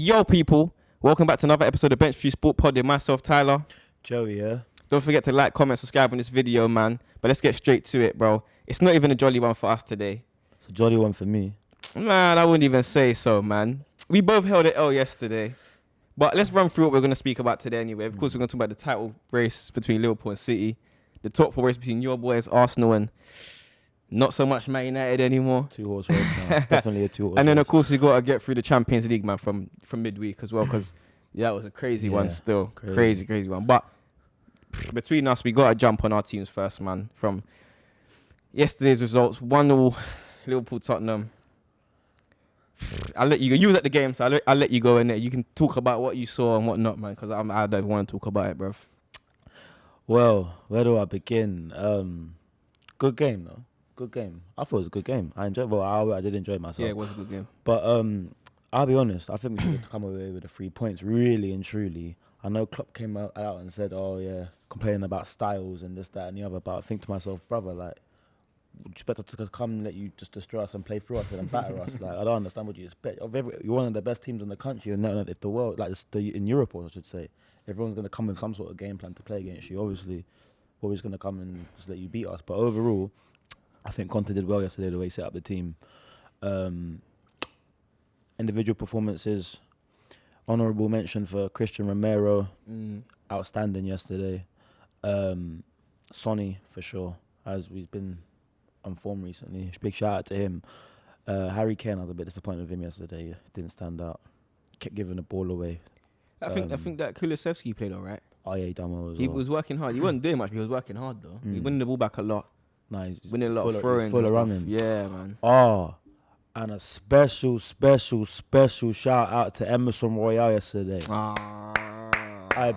Yo, people, welcome back to another episode of Benchviews Sport Pod with myself, Tyler. Joey, yeah? Don't forget to like, comment, subscribe on this video, man. But let's get straight to it, bro. It's not even a jolly one for us today. It's a jolly one for me. Man, I wouldn't even say so, man. We both held it L yesterday. But let's run through what we're going to speak about today anyway. Of course, we're going to talk about the title race between Liverpool and City. The top four race between your boys, Arsenal, and not so much Man United anymore. Two-horse race now. Definitely a two-horse race. And then, of course, we got to get through the Champions League, man, from midweek as well. Because, yeah, it was a crazy one still. Crazy one. But between us, we got to jump on our teams first, man. From yesterday's results, 1-0 Liverpool Tottenham. I'll let you go. You was at the game, so I'll let you go in there. You can talk about what you saw and what not, man, because I don't want to talk about it, bruv. Well, where do I begin? Good game, though. Good game. I thought it was a good game. I enjoyed. Well, I did enjoy myself. Yeah, it was a good game. But I'll be honest. I think we should have come away with the 3 points, really and truly. I know Klopp came out and said, "Oh yeah," complaining about styles and this, that, and the other. But I think to myself, brother, like, it's better to come and let you just destroy us and play through us and batter us. Like, I don't understand what you expect. You're one of the best teams in the country, and if the world, like in Europe, I should say, everyone's going to come with some sort of game plan to play against you. Obviously, always going to come and just let you beat us. But overall, I think Conte did well yesterday, the way he set up the team. Individual performances, honourable mention for Christian Romero, outstanding yesterday. Sonny, for sure, as we've been on form recently. Big shout out to him. Harry Kane, I was a bit disappointed with him yesterday. Didn't stand out. Kept giving the ball away. I think that Kulusevski played all right. Oh yeah, he done well as well. He was working hard. He wasn't doing much, but he was working hard though. He winning the ball back a lot. Nice. Winning a lot of throw-ins. Full of running. Yeah, man. Oh, and a special shout out to Emerson Royale yesterday.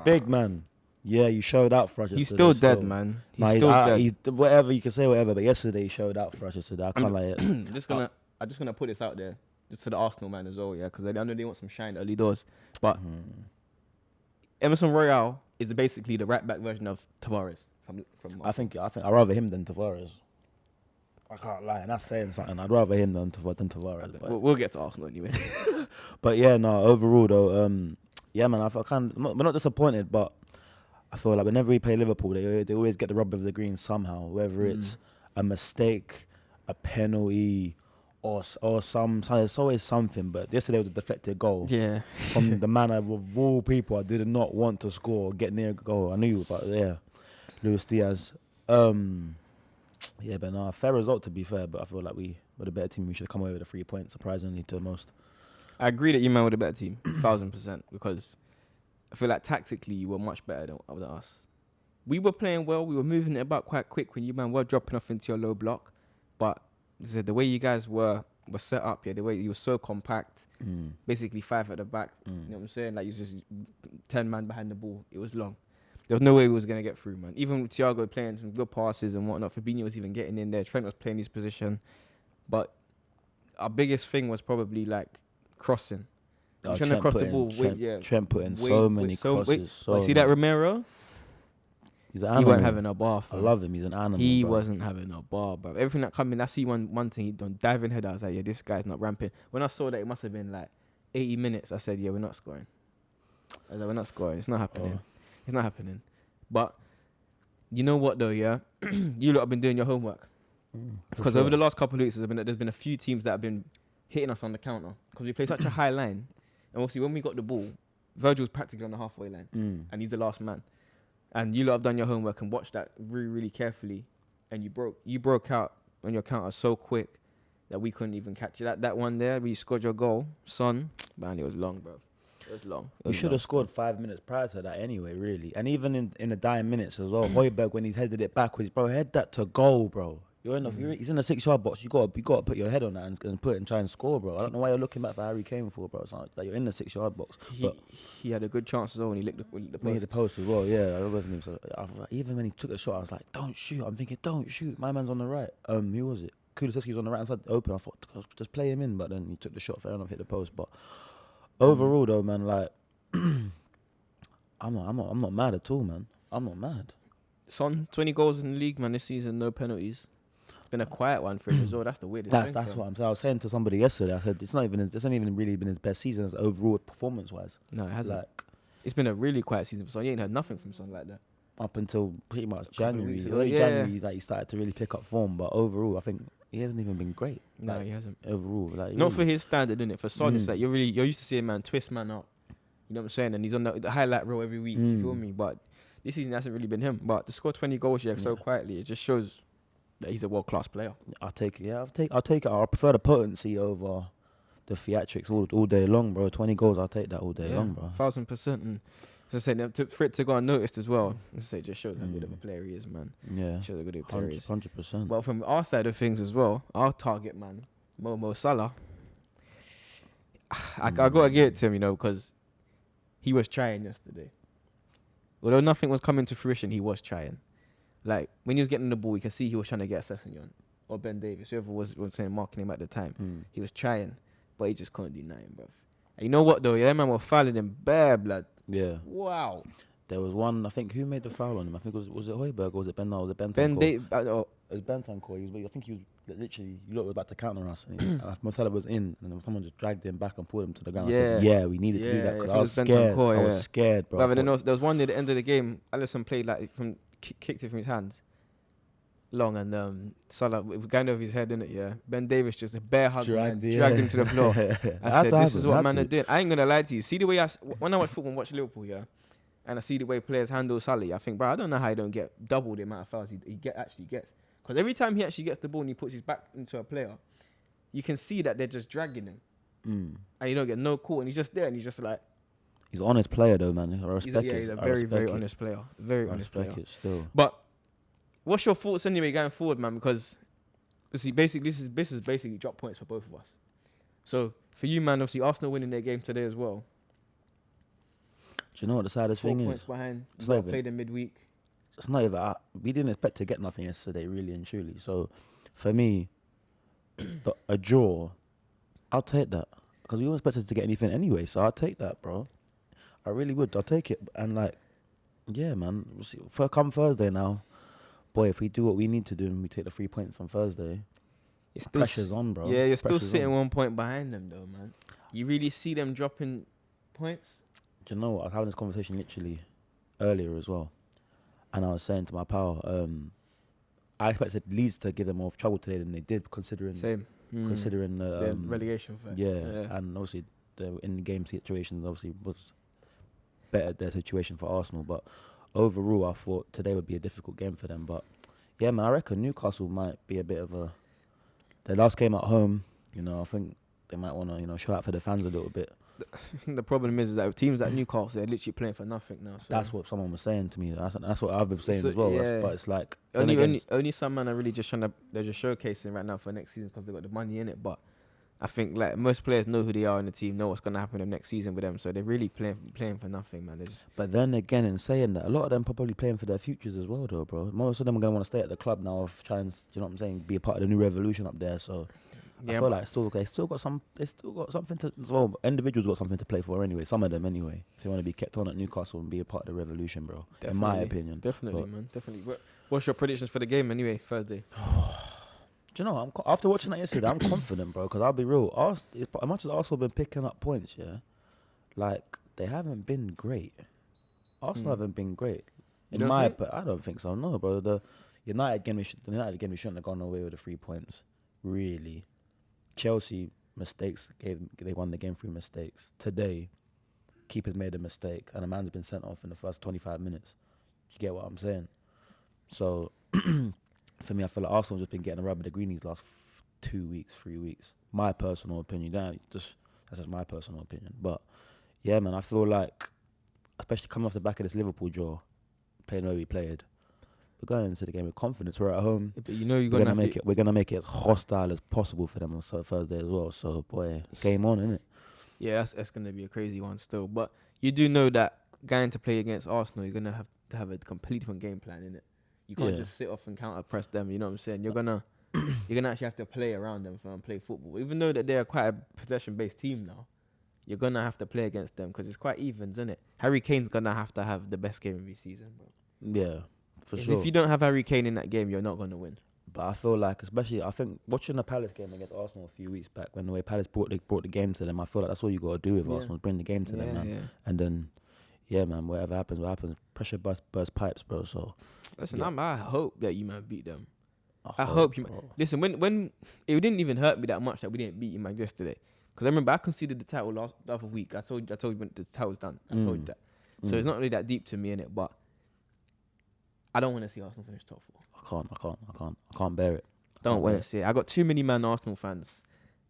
Big man. Yeah, you showed out for us yesterday. He's still dead, man. He's still dead. Whatever, you can say whatever, but yesterday he showed out for us yesterday. I can't lie it. I'm just gonna put this out there, just to the Arsenal man as well, yeah, because I know they want some shine early doors. But Emerson Royale is basically the right back version of Tavares. I think I'd rather him than Tavares. I can't lie, and that's saying something. I'd rather him than Tavares. We'll get to Arsenal anyway. But yeah, no. Overall though, yeah, man. I feel we're not disappointed, but I feel like whenever we play Liverpool, they always get the rub of the green somehow. Whether it's a mistake, a penalty, or some. It's always something. But yesterday was a deflected goal. Yeah. From the man of all people, I did not want to score, get near a goal. I knew, but yeah, Luis Diaz. Yeah, but no, fair result to be fair. But I feel like we were the better team. We should come away with a 3 points, surprisingly to most. I agree that you man were the better team, 1000%, because I feel like tactically you were much better than us. We were playing well. We were moving it about quite quick when you man were dropping off into your low block. But the way you guys were set up, yeah, the way you were so compact, basically 5 at the back. You know what I'm saying? Like you just 10 man behind the ball. It was long. There was no way we was gonna get through, man. Even with Thiago playing some good passes and whatnot, Fabinho was even getting in there. Trent was playing his position, but our biggest thing was probably like crossing. Trying to cross the ball. Trent put in so many crosses. See that Romero? He's an animal. He wasn't having a bar. I love him. He's an animal. He wasn't having a bar, bro. Everything that come in, I see one thing he done diving header. I was like, yeah, this guy's not ramping. When I saw that it must have been like 80 minutes, I said, yeah, we're not scoring. I was like, we're not scoring. It's not happening. It's not happening. But you know what though, yeah? You lot have been doing your homework. Because over the last couple of weeks, there's been a few teams that have been hitting us on the counter. Because we play such a high line. And obviously when we got the ball, Virgil's practically on the halfway line. And he's the last man. And you lot have done your homework and watched that really, really carefully. And you broke out on your counter so quick that we couldn't even catch it. That one there where you scored your goal, son, man, it was long, bro. It was long. We should have scored 5 minutes prior to that anyway, really. And even in the dying minutes as well. Højbjerg, when he headed it backwards, bro, head that to goal, bro. He's in the 6-yard box. You got to put your head on that and put it and try and score, bro. I don't know why you're looking back for Harry Kane for, bro. It's like you're in the 6-yard box. He had a good chance as well when he licked the post. He hit the post as well, yeah. I wasn't even so. Even when he took the shot, I was like, don't shoot. I'm thinking, don't shoot. My man's on the right. Who was it? Kulusevski was on the right side open. I thought, just play him in. But then he took the shot, fair enough, hit the post. But overall, though, man, like, I'm not mad at all, man. I'm not mad. Son, 20 goals in the league, man, this season, no penalties. been a quiet one for him as well. That's the weirdest thing. That's what I'm saying. I was saying to somebody yesterday. I said it's not even really been his best season as overall performance wise. No, it hasn't. Like, it's been a really quiet season for Son. You ain't heard nothing from Son like that. up until pretty much couple of January. weeks ago, Early yeah. January, like he started to really pick up form. But overall, I think he hasn't even been great. No, Like, he hasn't. overall, like Not really. for his standard, innit? For Son, it's like you're used to seeing man twist man up. You know what I'm saying? And he's on the highlight reel every week. You feel me? But this season hasn't really been him. But to score 20 goals so quietly, it just shows that he's a world class player. I'll take it. Yeah, I'll take it. I prefer the potency over the theatrics all day long, bro. 20 goals, I'll take that all day long, bro. 1,000%. And as I say, for it to go unnoticed as well, as I say, it just shows how good of a player he is, man. Yeah, Shows how good of a player he is. 100%. Well, from our side of things as well, our target man, Mo Salah, I gotta give it to him, you know, because he was trying yesterday. Although nothing was coming to fruition, he was trying. Like, when he was getting the ball, you can see he was trying to get Sessegnon or Ben Davies, whoever was saying marking him at the time. He was trying, but he just couldn't do nothing, bro. And you know what, though? Yeah, that man was fouling him bare, blood. Yeah. Wow. There was one, I think, who made the foul on him? I think was it Højbjerg or was it Ben? No, was it Bentancur? Ben Davies. It was Bentancur. I think he was literally, you lot was about to counter us. And Mo Salah was in, and then someone just dragged him back and pulled him to the ground. Yeah. We needed to do that because I I was think scared. it was Bentancur, I was scared, bro. Rather than there was one near the end of the game, Alisson played like kicked it from his hands. Long and Salah was going over his head, innit? Yeah. Ben Davies just a bear hug, dragged him to the floor. I said, this is what man are doing. I ain't gonna lie to you. See the way when I watch football and watch Liverpool, yeah, and I see the way players handle Salah, I think, bro, I don't know how he don't get double the amount of fouls he actually gets. Because every time he actually gets the ball and he puts his back into a player, you can see that they're just dragging him, and you don't get no call, and he's just there, and he's just like. He's an honest player though, man. I respect it. He's a very, very honest player. Very honest player. It still. But what's your thoughts anyway going forward, man? Because see, basically, this is basically drop points for both of us. So for you, man, obviously Arsenal winning their game today as well. Do you know what the saddest thing 4 is? points behind. It's Well not even- played in midweek. It's not even. We didn't expect to get nothing yesterday, really and truly. So for me, a draw, I'll take that because we weren't expected to get anything anyway. So I'll take that, bro. I really would. I'll take it. And like, yeah, man. We'll see. Come Thursday now, boy. If we do what we need to do and we take the 3 points on Thursday, It's still pressure's on, bro. Yeah, you're still Pressure's sitting on. 1 point behind them, though, man. You really see them dropping points? Do you know what? I was having this conversation literally earlier as well, and I was saying to my pal, I expected Leeds to give them more trouble today than they did, considering The relegation fight. yeah, and obviously the in the game situations obviously was better their situation for Arsenal, but overall I thought today would be a difficult game for them. But yeah, man, I reckon Newcastle might be a bit of a their last game at home. You know, I think they might want to show out for the fans a little bit. I think the problem is that with teams like Newcastle, they're literally playing for nothing now. So That's what someone was saying to me. That's what I've been saying So, as well. yeah. But it's like then only some men are really just they're just showcasing right now for next season because they got the money in it. But I think like most players know who they are in the team, know what's gonna happen in the next season with them. So they're really playing for nothing, man. They're just But then again, in saying that, a lot of them probably playing for their futures as well, though, bro. Most of them are gonna want to stay at the club now, of trying, you know what I'm saying, be a part of the new revolution up there. So I feel like they still got something to. Well, individuals got something to play for anyway. Some of them anyway. If they want to be kept on at Newcastle and be a part of the revolution, bro. In my opinion, definitely, man, definitely. What's your predictions for the game anyway? Thursday. Do you know? After watching that yesterday, I'm confident, bro. Because I'll be real. As much as Arsenal have been picking up points, yeah, like they haven't been great. Arsenal haven't been great. You don't think? I don't think so. No, bro. The United game, we shouldn't have gone away with the 3 points. Really, Chelsea mistakes they won the game through mistakes. Today, keeper's made a mistake and a man's been sent off in the first 25 minutes. You get what I'm saying? So. For me, I feel like Arsenal's just been getting a rub of the green these last 2 weeks, 3 weeks. My personal opinion. That's just my personal opinion. But yeah, man, I feel like, especially coming off the back of this Liverpool draw, playing where we played, we're going into the game with confidence. We're at home. But you know you're We're gonna make it as hostile as possible for them on Thursday as well. So boy, game on, innit? Yeah, that's gonna be a crazy one still. But you do know that going to play against Arsenal, you're gonna have to have a completely different game plan, innit? You can't just sit off and counter press them. You know what I'm saying? You're gonna actually have to play around them and play football. Even though that they're quite a possession-based team now, you're gonna have to play against them because it's quite even, isn't it? Harry Kane's gonna have the best game of his season, bro. Yeah, for sure. If you don't have Harry Kane in that game, you're not gonna win. But I feel like, especially, I think watching the Palace game against Arsenal a few weeks back, when the way Palace brought the game to them, I feel like that's all you got to do with Arsenal, is bring the game to them, man. Yeah. And then, yeah, man, whatever happens, what happens. Pressure burst pipes, bro. So, Listen, yeah. I hope that you man beat them. I hope you. bro. Listen, when it didn't even hurt me that much that we didn't beat you man yesterday, because I remember I conceded the title the other week. I told you when the title's done. I told you that. So it's not really that deep to me in it, but I don't want to see Arsenal finish top 4. I can't bear it. Don't want to see it. I got too many Arsenal fans,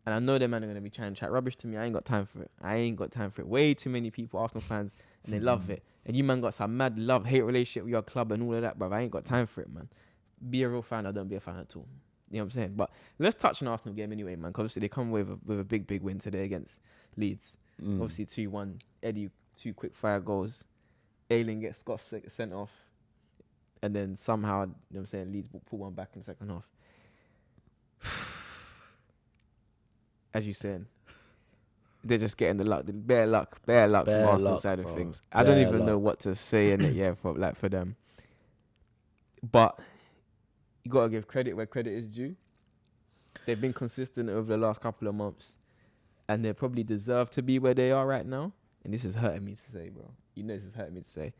and I know them man are gonna be trying to chat rubbish to me. I ain't got time for it. Way too many people Arsenal fans, and they love it. And you man got some mad love-hate relationship with your club and all of that, bro. I ain't got time for it, man. Be a real fan or don't be a fan at all. You know what I'm saying? But let's touch on Arsenal game anyway, man. Cause obviously they come away with a big win today against Leeds. Obviously 2-1. Eddie 2 quick fire goals. Ayling got sent off, and then somehow, you know what I'm saying, Leeds pull one back in the second half. As you saying, they're just getting the luck, bare luck from Arsenal side of things. I don't even know what to say in it, for them. But you gotta give credit where credit is due. They've been consistent over the last couple of months, and they probably deserve to be where they are right now. And this is hurting me to say, bro. You know this is hurting me to say.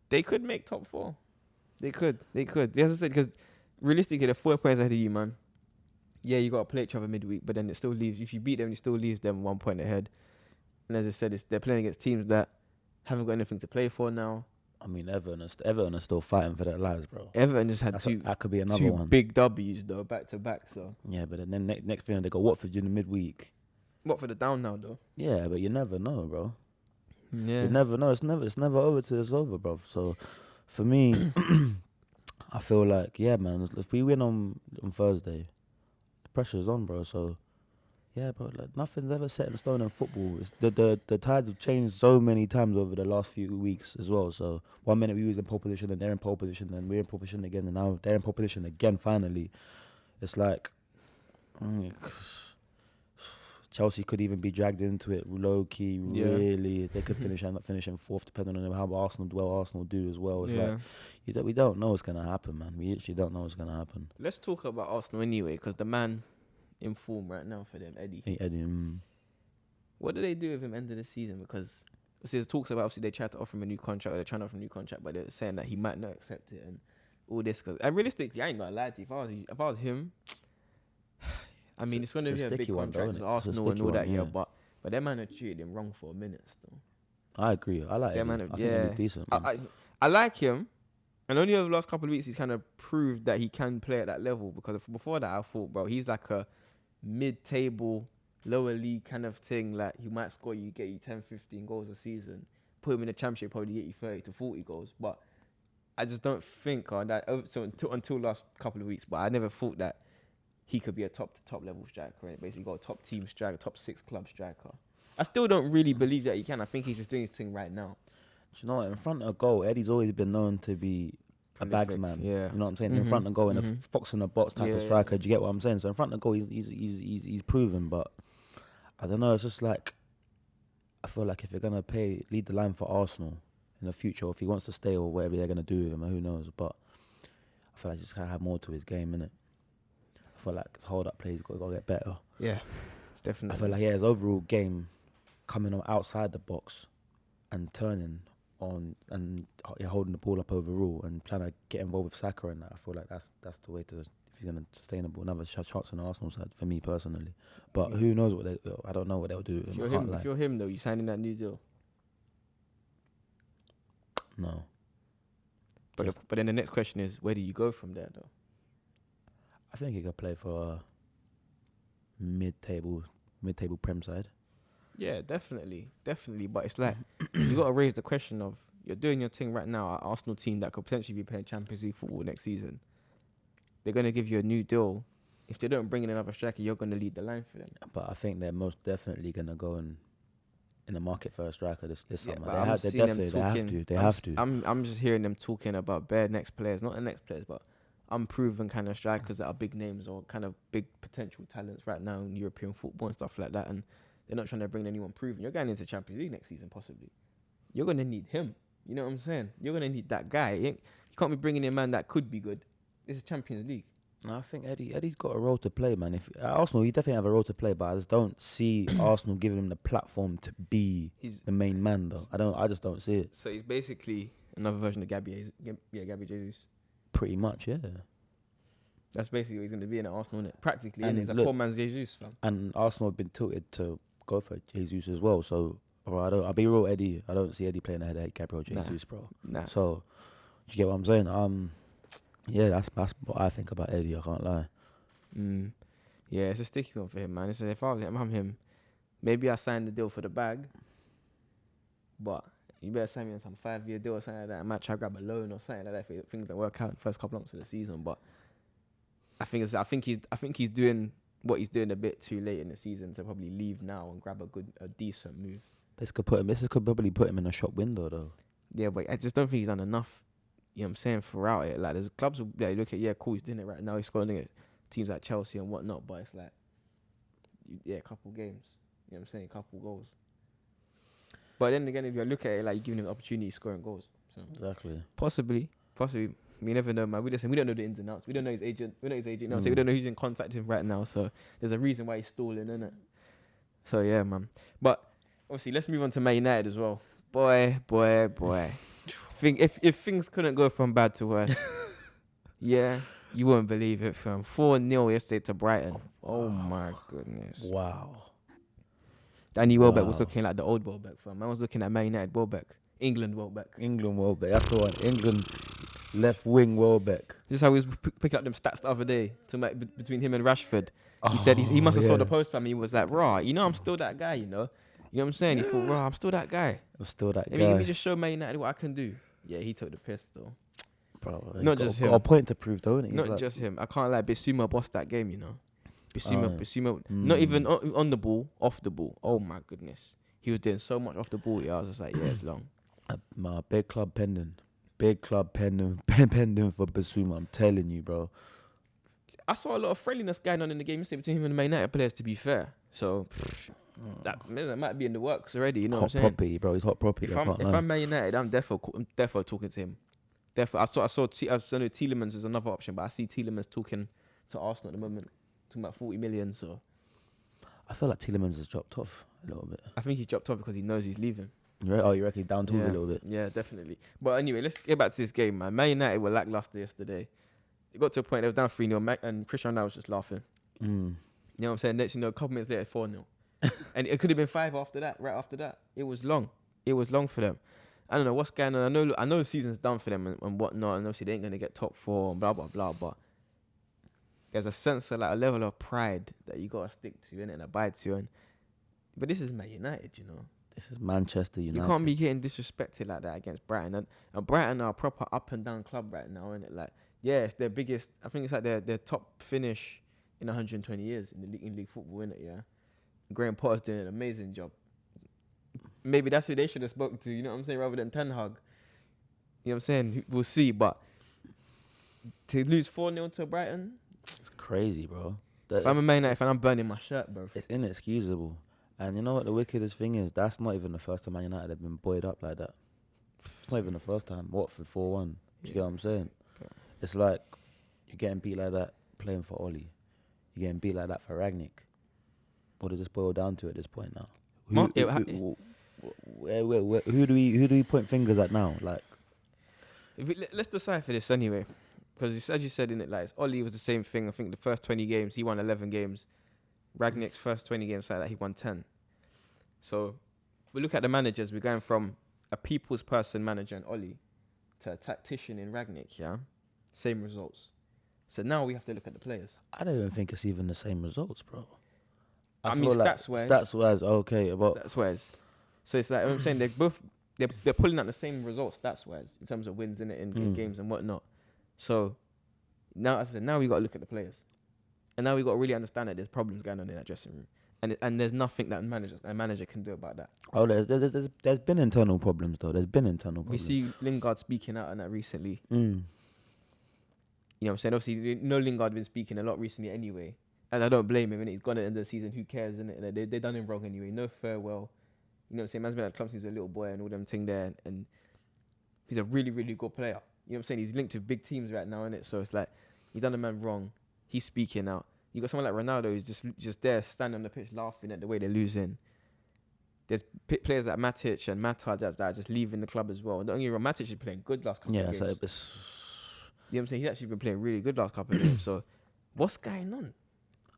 They could make top 4. They could. As I said, because realistically, they're 4 points ahead of you, man. Yeah, you got to play each other midweek, but then it still leaves. If you beat them, it still leaves them 1 point ahead. And as I said, they're playing against teams that haven't got anything to play for now. I mean, Everton are still fighting for their lives, bro. Everton just had that could be another two one. big W's, though, back to back. So Yeah, but then next thing, they got Watford in the midweek. Watford are down now, though. Yeah, but you never know, bro. Yeah. You never know. It's never over till it's over, bro. So, for me, I feel like, yeah, man, if we win on Thursday, the pressure's on, bro. So, yeah, bro, like, nothing's ever set in stone in football. The tides have changed so many times over the last few weeks as well. So, 1 minute we was in pole position, and they're in pole position, then we're in pole position again, and now they're in pole position again, finally. It's like, Chelsea could even be dragged into it low key, really. They could end up finishing 4th, depending on how Arsenal do as well. It's like, we don't know what's going to happen, man. We actually don't know what's going to happen. Let's talk about Arsenal anyway, because the man in form right now for them, Eddie. What do they do with him end of the season? Because there's talks about, obviously, they tried to offer him a new contract, or they're trying to offer him a new contract, but they're saying that he might not accept it and all this. And realistically, I ain't going to lie to you. If I was him, I mean, it's going to be a big contract. It's Arsenal and all that, but that man have treated him wrong for a minute still. I agree. I like him. I think he's decent. I like him, and only over the last couple of weeks he's kind of proved that he can play at that level. Because before that, I thought, bro, he's like a mid-table, lower league kind of thing. Like, he might get you 10, 15 goals a season. Put him in the championship, probably get you 30 to 40 goals. But I just don't think until last couple of weeks. But I never thought that he could be a top level striker, and basically got a top team striker, top 6 club striker. I still don't really believe that he can. I think he's just doing his thing right now. Do you know what? In front of goal, Eddie's always been known to be a bagsman. Yeah. You know what I'm saying? In front of goal, and a fox in the box type of striker. Do you get what I'm saying? So in front of goal, he's proven. But I don't know. It's just like, I feel like if you're gonna lead the line for Arsenal in the future, or if he wants to stay or whatever they're gonna do with him, who knows? But I feel like he's just gotta have more to his game, innit? I feel like his hold-up play, he's got to get better. Yeah, definitely. I feel like, his overall game coming on outside the box and turning on and holding the ball up overall and trying to get involved with Saka and that. I feel like that's the way to, if he's going to sustainable another chance on the Arsenal side, for me personally. But who knows I don't know what they'll do with him. If you're him, though, you signing that new deal? No. But then the next question is, where do you go from there, though? I think he could play for a mid-table Prem side. Yeah, definitely. But it's like, you got to raise the question of, you're doing your thing right now, an Arsenal team that could potentially be playing Champions League football next season. They're going to give you a new deal. If they don't bring in another striker, you're going to lead the line for them. But I think they're most definitely going to go in the market for a striker this summer. They have to. I'm just hearing them talking about bare next players, not the next players, but unproven kind of strikers that are big names or kind of big potential talents right now in European football and stuff like that. And they're not trying to bring anyone proven. You're going into Champions League next season, possibly. You're going to need him. You know what I'm saying? You're going to need that guy. You can't be bringing in a man that could be good This is Champions League. No, I think Eddie's got a role to play, man. If at Arsenal, he definitely have a role to play, but I just don't see Arsenal giving him the platform to be the main man, though. I just don't see it. So he's basically another version of Gabby Jesus. Pretty much, yeah. That's basically what he's going to be in at Arsenal, innit? Practically, and he's a look, poor man's Jesus, fam. And Arsenal have been tilted to go for Jesus as well. So, bro, I'll be real, Eddie. I don't see Eddie playing ahead of Gabriel Jesus, bro. Nah. So, you get what I'm saying? Yeah, that's what I think about Eddie. I can't lie. Yeah, it's a sticky one for him, man. It's if I'm him, maybe I signed the deal for the bag, but you better sign me on some 5-year deal or something like that. I might try to grab a loan or something like that if things don't work out in the first couple months of the season. But I think he's doing what he's doing a bit too late in the season to probably leave now and grab a decent move. This could probably put him in a shop window though. Yeah, but I just don't think he's done enough. You know what I'm saying? Throughout it, like there's clubs that look at, cool, he's doing it right now. He's scoring at teams like Chelsea and whatnot, but it's like, a couple games. You know what I'm saying? A couple goals. But then again, if you look at it, like you're giving him an opportunity scoring goals. So Exactly. Possibly. We never know, man. We don't know the ins and outs. We don't know his agent. We don't know who's in contact with him right now. So there's a reason why he's stalling, innit? So yeah, man. But obviously, let's move on to Man United as well. Boy. If things couldn't go from bad to worse, yeah, you wouldn't believe it, fam. 4-0 yesterday to Brighton. Oh my goodness. Wow. Danny Welbeck was looking like the old Welbeck, fam. I was looking at Man United Welbeck. England Welbeck. That's the one. England left wing Welbeck. This is how he was picking up them stats the other day to between him and Rashford. He said he must have saw the post, fam. He was like, raw, I'm still that guy, You know what I'm saying? He thought, raw, I'm still that guy. Let me just show Man United what I can do. Yeah, he took the piss though. Bro, not just him. Got a point to prove, don't he? Not just him. I can't lie. Bissouma bossed that game, Bissouma, not even on the ball, off the ball. Oh my goodness, he was doing so much off the ball. I was just like, it's long. My big club pending for Bissouma. I'm telling you, bro. I saw a lot of friendliness going on in the game yesterday between him and the Man United players. To be fair, so that might be in the works already. You know what I'm saying? Hot property, bro. He's hot property. If I'm Man United, I'm definitely talking to him. I know Tielemans is another option, but I see Tielemans talking to Arsenal at the moment, talking about 40 million. So I feel like Tielemans has dropped off a little bit. I think he's dropped off because he knows he's leaving. You reckon he's down to a little bit? Yeah, definitely. But anyway, let's get back to this game, man. Man United were lackluster yesterday. It got to a point they was down 3-0, and Cristiano Ronaldo was just laughing. You know what I'm saying? Next, a couple minutes later, 4-0. And it could have been 5 after that, right after that. It was long. It was long for them. I don't know what's going on. I know the season's done for them and whatnot, and obviously they ain't going to get top 4 and blah, blah, blah, but there's a sense of, like, a level of pride that you got to stick to and abide to. But this is Man United, This is Manchester United. You can't be getting disrespected like that against Brighton. And Brighton are a proper up-and-down club right now, isn't it? Like, yeah, it's their biggest... I think it's like their top finish in 120 years in league football, isn't it? Yeah. Graham Potter's doing an amazing job. Maybe that's who they should have spoken to, you know what I'm saying, rather than Ten Hag. You know what I'm saying? We'll see, but to lose 4-0 to Brighton... It's crazy, bro. If I'm a Man United fan, I'm burning my shirt, bro. It's inexcusable. And you know what the wickedest thing is? That's not even the first time Man United have been buoyed up like that. It's not even the first time. Watford 4-1. You get what I'm saying? Yeah. It's like you're getting beat like that playing for Oli. You're getting beat like that for Ragnick. What does this boil down to at this point now? Who do we point fingers at now? Like, let's decipher this anyway, because as you said in it, like Oli was the same thing. I think the first 20 games he won 11 games. Ragnick's first 20 games like that he won 10. So we look at the managers. We're going from a people's person manager in Oli to a tactician in Ragnick. Yeah, same results. So now we have to look at the players. I don't even think it's even the same results, bro. I mean, stats-wise. Stats-wise, okay. Stats-wise. So it's like, I'm saying they're pulling out the same results stats-wise in terms of wins in games and whatnot. So now, as I said, now we got to look at the players. And now we got to really understand that there's problems going on in that dressing room. And there's nothing that a manager can do about that. Oh, there's been internal problems, though. There's been internal problems. We see Lingard speaking out on that recently. You know what I'm saying? Obviously, Lingard been speaking a lot recently anyway. And I don't blame him. And he's gone at the end of the season. Who cares? And they done him wrong anyway. No farewell. You know what I'm saying? Man's been at the club since he was a little boy and all them thing there. And he's a really, really good player. You know what I'm saying? He's linked to big teams right now, innit? So it's like, He done the man wrong. He's speaking out. You got someone like Ronaldo who's just there standing on the pitch laughing at the way they're losing. There's players like Matic and Mata that are just leaving the club as well. And don't get me wrong, Matic is playing good last couple of games. So You know what I'm saying? He's actually been playing really good last couple of games. So what's going on?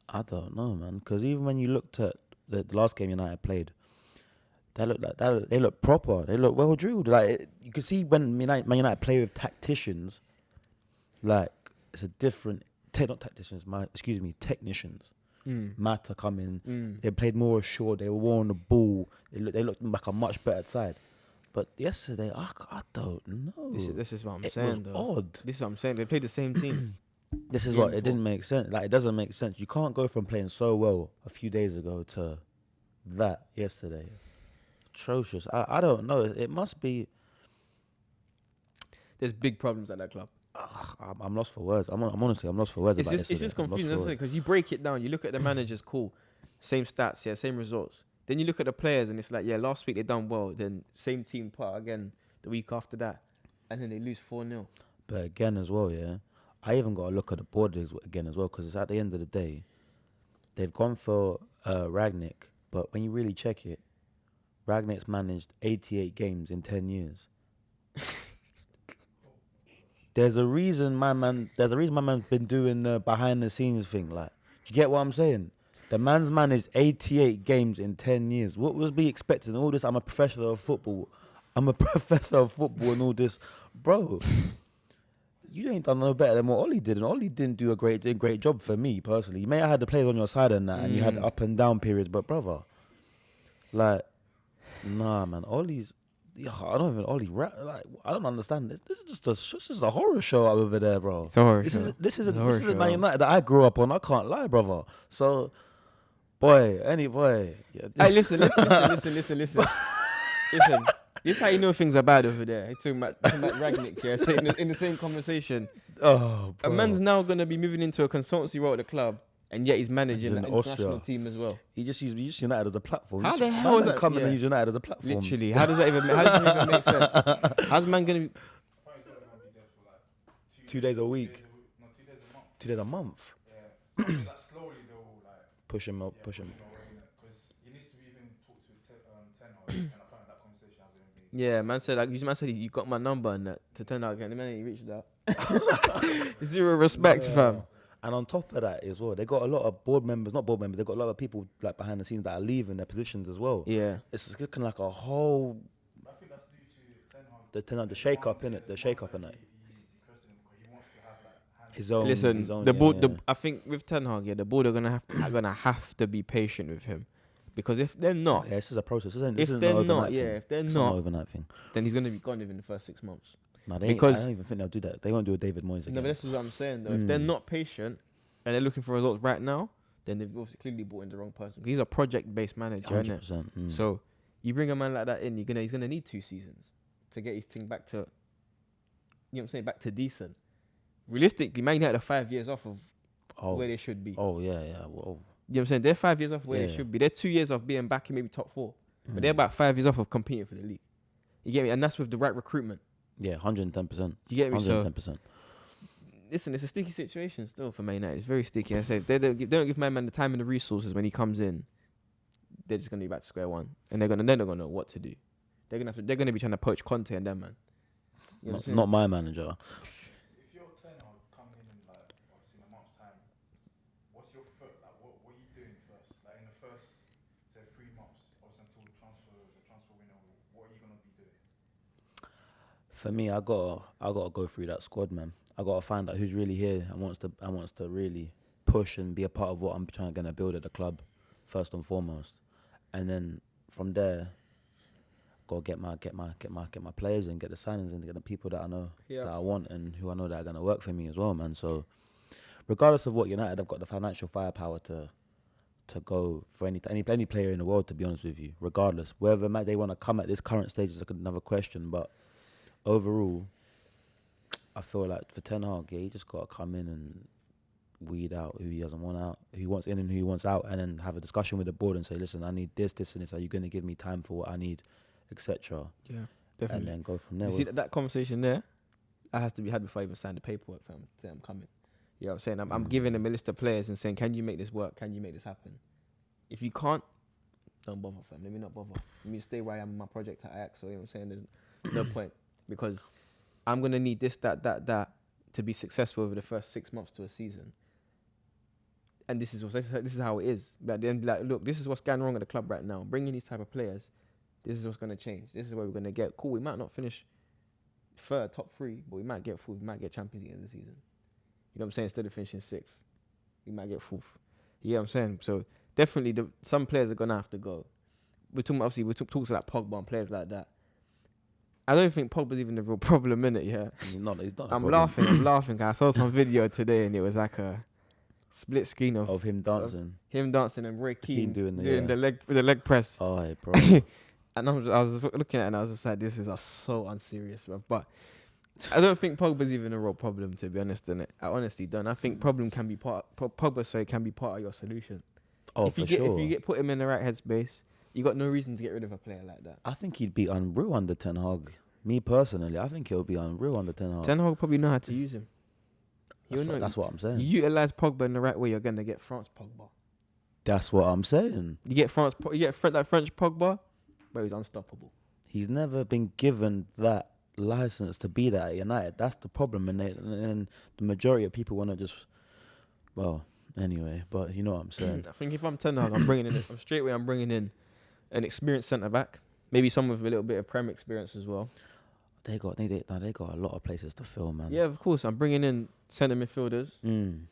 I don't know, man. Because even when you looked at the last game United played, they look proper. They look well drilled. Like you could see when Man United play with tacticians, like it's a different technicians. Mata come in. They played more assured. They were more on the ball. They looked like a much better side. But yesterday, I don't know. This is what I'm saying, though. Odd. This is what I'm saying. They played the same team. This is what it didn't make sense. Like it doesn't make sense. You can't go from playing so well a few days ago to that yesterday. Atrocious. I don't know. It must be. There's big problems at that club. I'm lost for words. I'm honestly lost for words. It's just confusing, isn't it? Because you break it down. You look at the managers, cool, same stats, same results. Then you look at the players, and it's like, last week they done well. Then same team part again the week after that, and then they lose 4-0. But again, as well, I even got to look at the board again as well, because it's at the end of the day, they've gone for Ragnick, but when you really check it, Ragnick's managed 88 games in 10 years. There's a reason my man's been doing the behind the scenes thing. Like, you get what I'm saying? The man's managed 88 games in 10 years. What was we expecting? All this, I'm a professional of football. I'm a professor of football and all this. Bro, you ain't done no better than what Ollie did. And Ollie didn't do a great job for me, personally. You may have had the players on your side and that, and you had up and down periods. But, brother, like, nah, man. Ollie's... I don't even I don't understand this. This is a horror show over there, bro. It's a horror show. This is Man United that I grew up on. I can't lie, brother. So, anyway. Hey, listen. Listen. This is how you know things are bad over there. He's talking about Ragnick here, saying in the same conversation. Oh, bro. A man's now gonna be moving into a consultancy role at the club. And yet he's managing an international team as well. He just used United as a platform. How the hell is that? Coming and use United as a platform. Literally. How does it even make sense? How's man going to be... 2 days a week. 2 days a month. Yeah. Slowly they'll push him. Because he needs to even talk to Ten Hag, and apparently that conversation hasn't been... Yeah, man said you got my number and that to Ten Hag, and the man he reached out. Zero respect, fam. And on top of that as well, they got a lot of not board members, they got a lot of people like behind the scenes that are leaving their positions as well. Yeah. It's looking like a whole... I think that's due to Ten Hag. The shake-up, innit? The shake-up, innit? He wants to have his own... Listen, the board... I think with Ten Hag, the board are gonna have to be patient with him. Because if they're not... Yeah, this is a process. If they're not, an overnight thing. Then he's gonna be gone within the first 6 months. No, I don't even think they'll do that. They won't do a David Moyes again. No, but this is what I'm saying, though. If they're not patient and they're looking for results right now, then they've obviously clearly brought in the wrong person. He's a project-based manager, 100%. So you bring a man like that in, he's gonna need 2 seasons to get his thing back to, you know what I'm saying, back to decent. Realistically, Man United are 5 years off of where they should be. Oh, yeah. Well, you know what I'm saying? They're 5 years off where they should be. They're 2 years off being back in maybe top 4. But they're about 5 years off of competing for the league. You get me? And that's with the right recruitment. Yeah, 110%. You get me? 110%. So, listen, it's a sticky situation still for Man United. It's very sticky. I say if they don't give my man the time and the resources when he comes in, they're just gonna be back to square one, and they're not gonna know what to do. They're gonna be trying to poach Conte and them, man. You know Not my manager. If you're Ten Hag coming in obviously in a month's time, what's your foot like? What are you doing first? Like in the first say 3 months, obviously until the transfer window, what are you gonna be doing? For me, I gotta go through that squad, man. I gotta find out who's really here and wants to really push and be a part of what I'm gonna build at the club, first and foremost. And then from there, gotta get my players and get the signings and get the people that I know that I want and who I know that are gonna work for me as well, man. So regardless of what United have got the financial firepower to go for any player in the world, to be honest with you, regardless. Whether they want to come at this current stage is another question, but overall, I feel like for Ten Hag, he just got to come in and weed out who he doesn't want out, who he wants in and who he wants out, and then have a discussion with the board and say, listen, I need this, and this. Are you going to give me time for what I need, etc.? Yeah, definitely. And then go from there. You see that conversation there? That has to be had before I even sign the paperwork, fam. Say I'm coming. You know what I'm saying? I'm giving them a list of players and saying, can you make this work? Can you make this happen? If you can't, don't bother, fam. Let me not bother. Let me stay where I am in my project at Ajax. So, you know what I'm saying? There's no point. Because I'm going to need this, that to be successful over the first 6 months to a season. And this is how it is. But then, like, look, this is what's going wrong at the club right now. Bringing these type of players, this is what's going to change. This is where we're going to get. Cool, we might not finish third, top 3, but we might get fourth. We might get Champions League in the season. You know what I'm saying? Instead of finishing 6th, we might get fourth. You know what I'm saying? So definitely, some players are going to have to go. We're talking like Pogba and players like that. I don't think Pogba's even the real problem in it, yeah. He's not I'm laughing. I saw some video today and it was like a split screen of him dancing. Him dancing and Roy Keane doing the leg press. Oh, hey, bro. And I was looking at it and I was just like, this is so unserious, bro. But I don't think Pogba's even a real problem, to be honest, innit? I honestly don't. I think Pogba can be part of your solution. Oh, if you put him in the right headspace, you got no reason to get rid of a player like that. I think he'd be unreal under Ten Hag. Me personally, I think he'll be unreal under Ten Hag. Ten Hag probably know how to use him. That's what I'm saying. You utilize Pogba in the right way, you're gonna get France Pogba. That's what I'm saying. You get that French Pogba, but he's unstoppable. He's never been given that license to be that at United. That's the problem, and the majority of people want to just, well, anyway. But you know what I'm saying. I think if I'm Ten Hag, I'm bringing in an experienced centre back, maybe someone with a little bit of Prem experience as well. They got a lot of places to fill, man. Yeah, of course. I'm bringing in centre midfielders. And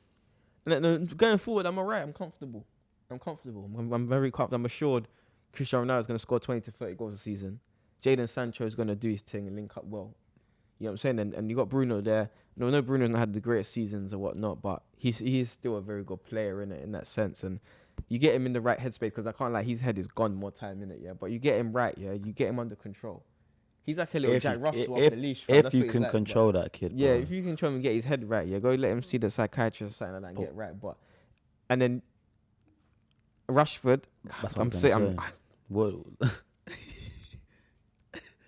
going forward, I'm alright. I'm comfortable. I'm very confident. I'm assured Cristiano Ronaldo is going to score 20 to 30 goals a season. Jadon Sancho is going to do his thing and link up well. You know what I'm saying? And you got Bruno there. No, Bruno's not had the greatest seasons or whatnot, but he is still a very good player in that sense. And you get him in the right headspace, because I can't lie, his head is gone more time in it, yeah. But you get him right, yeah. You get him under control. He's like a little Jack Russell off the leash. If you can control that kid, yeah. If you can control him and get his head right, yeah. Go let him see the psychiatrist or something like that and get right. And then Rashford, I'm saying.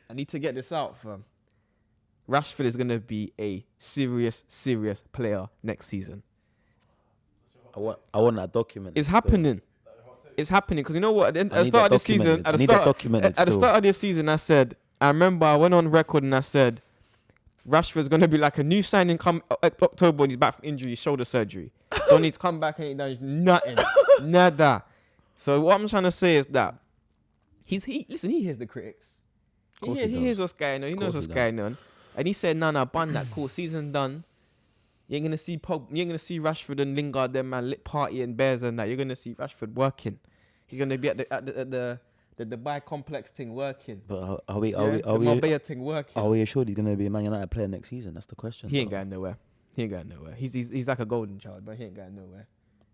I need to get this out, fam. Rashford is gonna be a serious player next season. I want that document. It's happening. It's happening because you know what? At the start of this season, I said. I remember I went on record and I said, Rashford's gonna be like a new signing come October when he's back from injury, shoulder surgery. Don't need to come back and he done nothing, nada. So what I'm trying to say is that he hears the critics. He hears what's going on. He knows what's going on. And he said, "No, bun that. Cool, season done. You ain't gonna see Rashford and Lingard, them man, lit party and bears and that. You're gonna see Rashford working. He's gonna be at the Dubai complex thing working. But are Marbella thing working. Are we assured he's gonna be a Man United player next season? That's the question. He ain't going nowhere. He's like a golden child, but he ain't going nowhere.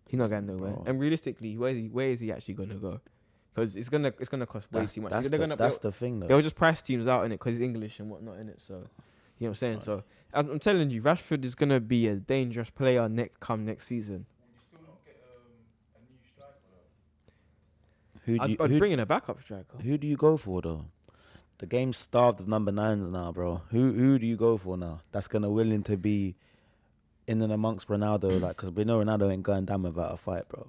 He's not going nowhere. Bro. And realistically, where is he actually gonna go? Because it's gonna cost way too much. That's the thing, though. They'll just price teams out in it because he's English and whatnot in it. So you know what I'm saying. Right. So I'm telling you, Rashford is gonna be a dangerous player next season. Will you still not get a new striker though? I'd bring in a backup striker. Who do you go for though? The game's starved of number 9s now, bro. Who do you go for now? That's willing to be in and amongst Ronaldo, like, because we know Ronaldo ain't going down without a fight, bro.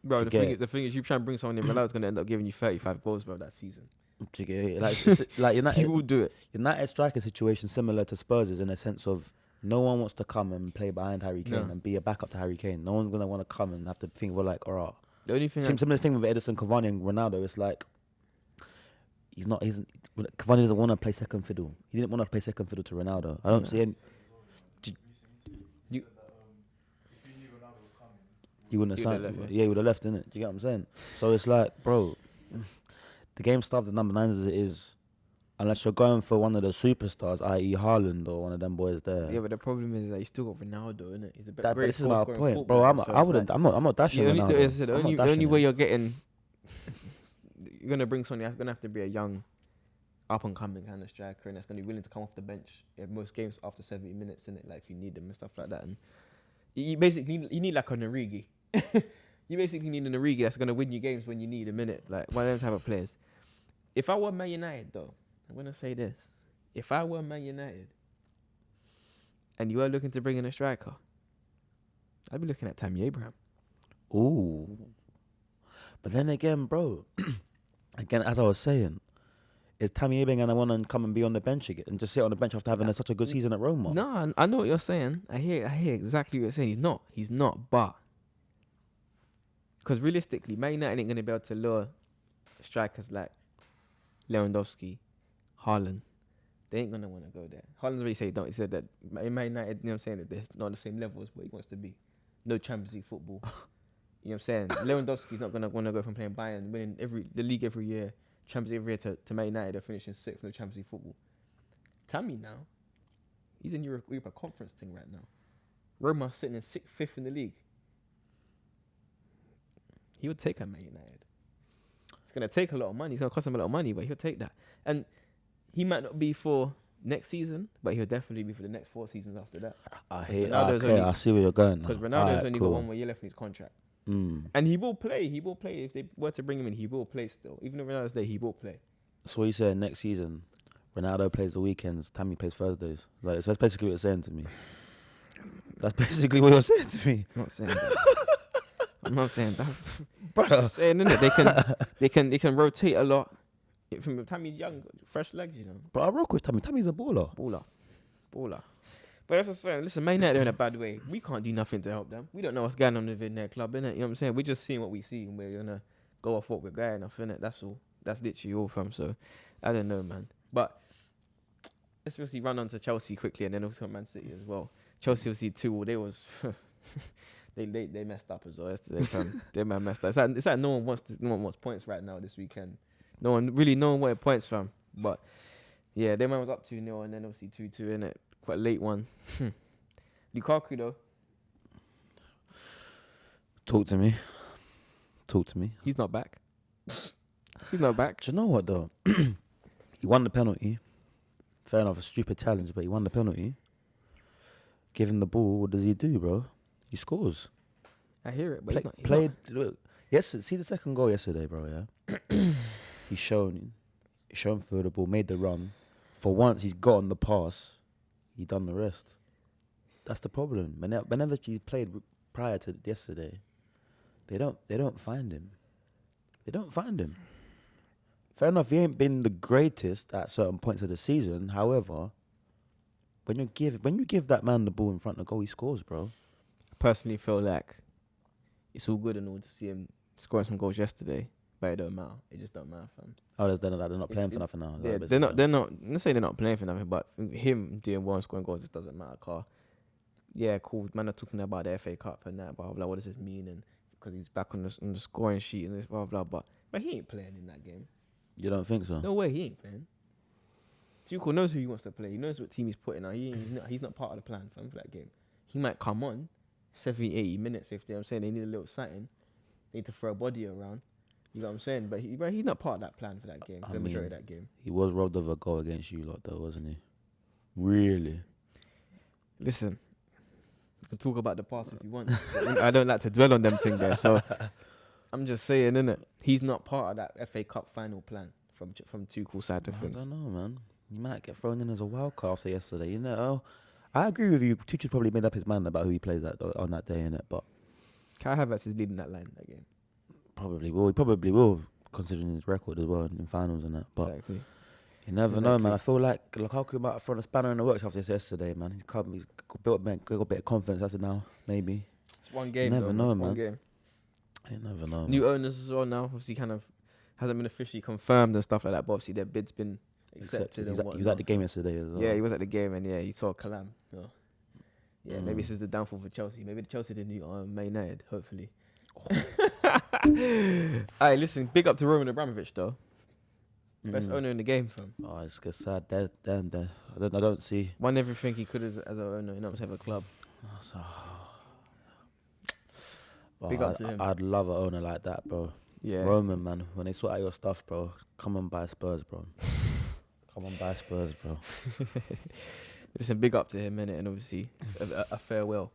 Bro, the thing is, you try and bring someone in, Ronaldo's gonna end up giving you 35 goals, bro, that season. Like United, he will do it. United striker situation similar to Spurs is in a sense of no one wants to come and play behind Harry Kane and be a backup to Harry Kane. No one's gonna want to come and have to think we're like, alright. The only thing similar thing with Edison Cavani and Ronaldo. It's like Cavani doesn't want to play second fiddle. He didn't want to play second fiddle to Ronaldo. I don't see any. You wouldn't have signed. Yeah, he would have left, innit? Do you get what I'm saying? So it's like, bro, the game starved the number 9s as it is, unless you're going for one of the superstars, i.e. Haaland or one of them boys there. Yeah, but the problem is that you still got Ronaldo, innit? He's But this is my point, bro. I'm not dashing Ronaldo. The only way you're getting, you're gonna bring someone. It's gonna have to be a young, up and coming kind of striker, and that's gonna be willing to come off the bench in most games after 70 minutes, innit? Like if you need them and stuff like that. And you need like an Origi. You basically need an Origi that's going to win you games when you need a minute. Like one of them type of players. If I were Man United, though, I'm going to say this. If I were Man United and you were looking to bring in a striker, I'd be looking at Tammy Abraham. Ooh. But then again, bro, again, as I was saying, is Tammy Abraham going to want to come and be on the bench again and just sit on the bench after having such a good season at Roma? No, I know what you're saying. I hear exactly what you're saying. He's not, but because realistically, Man United ain't going to be able to lure strikers like Lewandowski, Haaland. They ain't going to want to go there. Haaland's already said don't. He said that Man United, you know what I'm saying, that they're not on the same level as what he wants to be. No Champions League football. You know what I'm saying? Lewandowski's not going to want to go from playing Bayern, winning the league every year, Champions League every year to Man United, they're finishing 6th in the Champions League football. Tammy now, he's in Europa Conference thing right now. Roma sitting in 5th in the league. He would take Man United. It's going to take a lot of money. It's going to cost him a lot of money, but he'll take that. And he might not be for next season, but he'll definitely be for the next 4 seasons after that. I see where you're going. Because Ronaldo's only got 1 more year left in his contract. Mm. And he will play. He will play. If they were to bring him in, he will play still. Even if Ronaldo's there, he will play. So you said next season, Ronaldo plays the weekends, Tammy plays Thursdays. Like, so that's basically what you're saying to me. That's basically what you're saying to me. I'm not saying that. I'm not saying that. Brother. I'm saying, innit? They can rotate a lot. From Tammy's young, fresh legs, you know. But I rock with Tammy. Tammy's a baller. Baller. But that's what I'm saying. Listen, Man United are in a bad way. We can't do nothing to help them. We don't know what's going on within their club, innit? You know what I'm saying? We're just seeing what we see and we're going to go off what we're going off, innit? That's all. That's literally all, fam. So, I don't know, man. But let's obviously run on to Chelsea quickly and then also Man City as well. Chelsea obviously 2-2. They was... they messed up as well yesterday, fam. They messed up. It's like no one wants points right now this weekend. No one wanted points, fam. But, yeah, their man was up 2-0 and then obviously 2-2, innit? Quite a late one. Lukaku though. Talk to me. He's not back. He's not back. Do you know what though? He won the penalty. Fair enough, a stupid challenge, but he won the penalty. Give him the ball. What does he do, bro? He scores. I hear it, but Look, see the second goal yesterday, bro. Yeah. He's shown through the ball, made the run. For once, he's got on the pass. He done the rest. That's the problem. Whenever he's played prior to yesterday, they don't find him. Fair enough, he ain't been the greatest at certain points of the season. However, when you give that man the ball in front of the goal, he scores, bro. I personally feel like it's all good and all to see him scoring some goals yesterday, but it don't matter. It just don't matter, fam. Oh, they're not playing for nothing now. Yeah, they're not. Let's say they're not playing for nothing, but him doing well and scoring goals, it doesn't matter. Car, yeah, cool. Man, are talking about the FA Cup and that, blah blah. What does this mean? And because he's back on the scoring sheet and this blah blah. But he ain't playing in that game. You don't think so? No way, he ain't playing. Tuchel knows who he wants to play. He knows what team he's putting on. He's not part of the plan for that game. He might come on 70, 80 minutes if I'm saying they need a little something. They need to throw a body around. You know what I'm saying? But he's not part of that plan for that game, for the majority of that game. He was robbed of a goal against you lot though, wasn't he? Really? Listen, you can talk about the past if you want. I don't like to dwell on them things there. So I'm just saying, innit? He's not part of that FA Cup final plan from Tuchel's side of things. I don't know, man. You might get thrown in as a wild card after yesterday. You know, I agree with you. Tuchel's probably made up his mind about who he plays on that day, innit? But Kai Havertz is leading that line that game. Probably will. He probably will, considering his record as well in finals and that. But exactly. You never know, man. I feel like Lukaku might have thrown a spanner in the works after this yesterday, man. He's got a bit of confidence after now, maybe. It's one game. You never know, man. One game. You never know. New owners as well now. Obviously, kind of hasn't been officially confirmed and stuff like that. But obviously, their bid's been accepted. He was at the game yesterday as well. Yeah, he was at the game, and yeah, he saw Kalam. Yeah, maybe this is the downfall for Chelsea. Maybe Chelsea didn't need Man United. Hopefully. Alright, listen. Big up to Roman Abramovich though. Best owner in the game, fam. Oh, it's sad. I don't see. Won everything he could as an owner. You know, to have a club. Big up to him. I'd love an owner like that, bro. Yeah. Roman, man. When they sort out your stuff, bro, come and buy Spurs, bro. Come on, buy Spurs, bro. Listen, big up to him, innit? And obviously, a farewell.